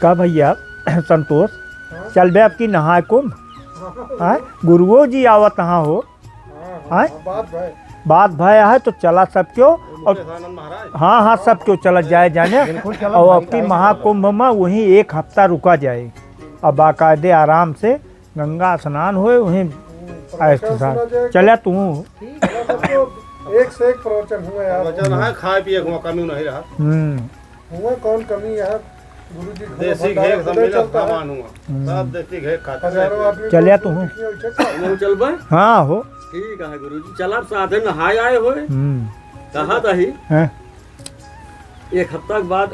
का भैया संतोष चल बे आपकी नहाए कुंभ। गुरुओं जी आवत हाँ हो बात भाई है तो चला सब क्यों और हाँ हाँ सब क्यों चला जाए जाने और आपकी महाकुंभ में वहीं एक हफ्ता रुका जाए और बाकायदे आराम से गंगा स्नान हुए वहीं चला तू एक से एक प्रवचन हुआ यार, खाए पिए कमी नहीं रहा हुआ कौन कमी यार। गुरुजी देसी घी सब मिला सामान हुआ सब देसी घी खाते चलिए तू चल बे हाँ हो ठीक है गुरुजी चला साथे नहाए आए हो कहा दही एक हफ्ता के बाद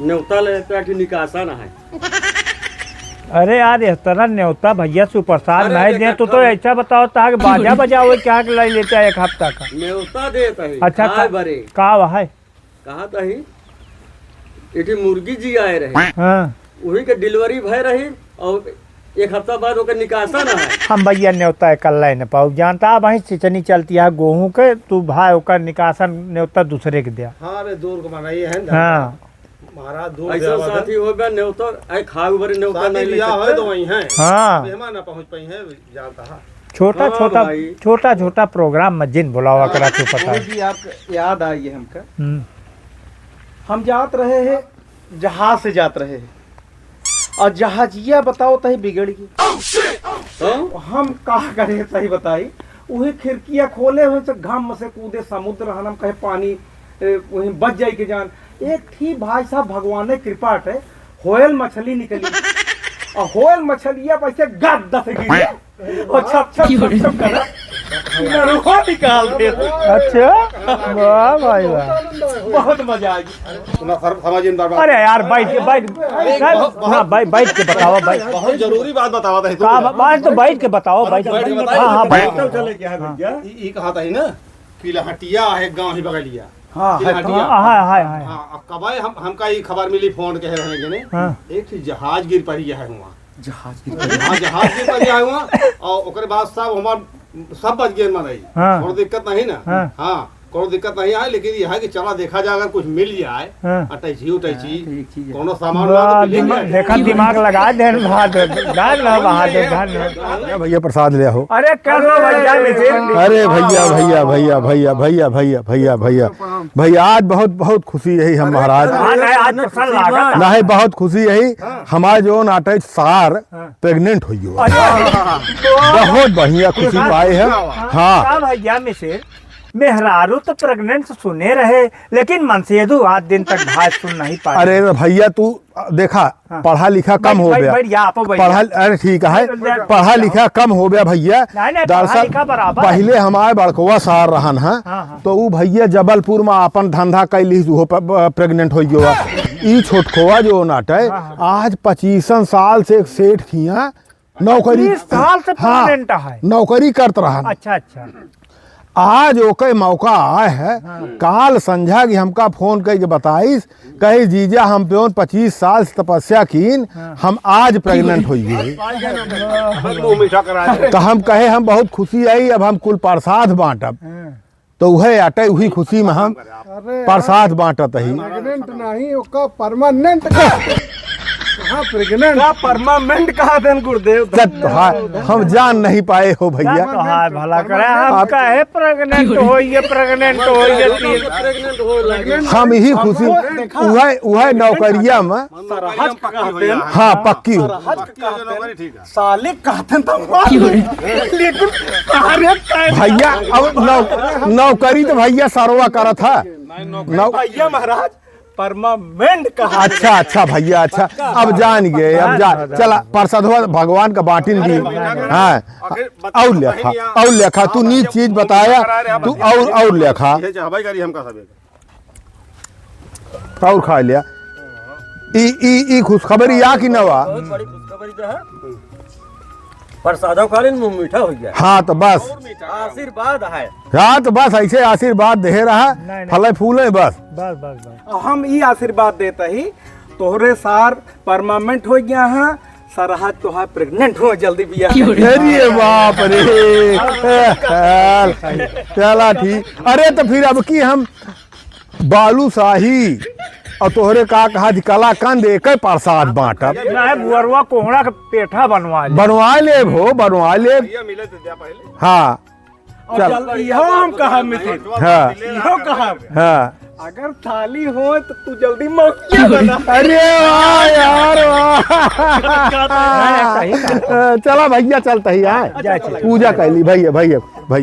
न्योता लेता कि निकासा ना है। अरे यार इस तरह न्योता भैया सुप्रसाद नहीं दे तो ऐसा बताओ ताकि बाजा बजाओ क्या ले लेते हैं एक हफ्ता का न्योता देता है। अच्छा बरे का है कहा तही इठी मुर्गी जी आए रहे हाँ वही के डिलीवरी भय रही और एक हफ्ता बाद ओकर निकासा ना है। हम भैया न्योता कल न पाऊ जानता भाई सिंचनी चलती है गेहूं के तू भाई ओकर निकासन न्योता दूसरे के दिया। हाँ रे दूर को मनाई है हाँ महाराज दूर ऐसा साथी हो गया न्योता आई खाग बरे न्योता नहीं लिया है तो वही है हाँ मेहमान ना पहुंच पाई है जानता है छोटा छोटा छोटा छोटा प्रोग्राम में जिन बुलावा करा तू पता है जी आप याद आई है हमका हम जात रहे हैं जहाज से जात रहे हैं और जहाजिया बताओ तही बिगड़ गई तो हम कहा करे सही बताई वही खिड़कियां खोले हुए से घाम में से कूदे समुद्र हम कहे पानी वही बच जाए के जान एक थी भाई साहब भगवान ने कृपा है होयल मछली निकली और होयल मछलिया पैसे गद दस गिरी और छप छप छप छप करा नरुआ निकाल दे। अच्छा वाह भाई वाह बहुत मजा आ गया। अरे यार बैठ के बताओ भाई बहुत जरूरी बात बतावा था का बात तो बैठ के बताओ भाई हाँ हाँ बैठ चले क्या भैया ये कहा था ना कि लहटिया है गांव ही बगलिया कब हमका ये खबर मिली फोन कह रहे हैं एक जहाज गिर पड़ी है वहाँ जहाज गिर पड़ी है वहाँ और ओकरे बाद सब बच गए मर रही कोई दिक्कत नहीं ना हाँ कोई दिक्कत नहीं है लेकिन यह है कि चला देखा जाए अगर कुछ मिल जाए अटैची उटैची कोनो सामान देखा दिमाग लगा दे भैया प्रसाद ले हो। अरे अरे भैया भैया भैया भैया भैया भैया भैया भैया भैया आज बहुत बहुत खुशी यही हम महाराज नहीं बहुत खुशी यही हमारे जो नाटक सार प्रेग्नेंट हुई बहुत बढ़िया खुशी पाए है। हाँ भैया मिसेज मेहरारू तो प्रेग्नेंट सुने रहे लेकिन मनसेदू आज दिन तक भाई सुन नहीं पाए। अरे भैया तू देखा पढ़ा लिखा कम हो गया पढ़ा अरे ठीक है पढ़ा लिखा कम हो गया भैया। दरअसल पहले हमारे बड़कवा सार रहन है तो वो भैया जबलपुर में अपन धंधा कैली प्रेग्नेंट हो गया। ई छोटखोवा जो नाटक आज 25 साल से सेठ किया नौकरी साल से प्रेग्नेंट है नौकरी करत रहा। अच्छा अच्छा आज ओके मौका आए है काल संझा की हमका फोन करके बताइस कही जीजा हम पे 25 साल से तपस्या कीन हम आज प्रेग्नेंट हुई तो हम कहे हम बहुत खुशी आई अब हम कुल प्रसाद बांटब तो वह अटे वही खुशी में हम प्रसाद बांटत ही नहीं परमानेंट प्रेग्नेंट परमानेंट कहा देन गुरुदेव हम जान नहीं पाए हो भैया भला करे हम कहे प्रेग्नेंट हो हम यही खुशी वह नौकरिया में हाँ पक्की हो साले कहते भैया अब नौकरी तो भैया सरवा करा था भैया महाराज परमानेंट कहा। अच्छा अच्छा भैया अच्छा अब जान गए अब जा चला प्रसाद भगवान का बांटिन दी। हाँ और लेखा तू नीच चीज बताया तू और लेखा और खा लिया ई खुशखबरी या कि नवा प्रसादों खाली मुंह मीठा हो गया। हाँ तो बस आशीर्वाद है। हाँ तो बस ऐसे आशीर्वाद दे रहा फले फूले बस बस बस बस हम ये आशीर्वाद देता ही तोहरे सार परमानेंट हो गया है सरहद तो है प्रेग्नेंट हो जल्दी बिया। अरे बाप रे चला ठीक। अरे तो फिर अब की हम बालूशाही और तोहरे का कहा कला कंद एक प्रसाद बांटब। बुअरवा कोहड़ा का पेठा बनवा ले बनवा ले। मिले तो जा पहले। हाँ चल इहो हम कहा मिथिल, हाँ इहो कहा हाँ। अगर थाली हो तो तू जल्दी मौकिया बना। अरे वाह यार वाह। चला भैया चलता ही आए, पूजा कैली भैया भैया भैया।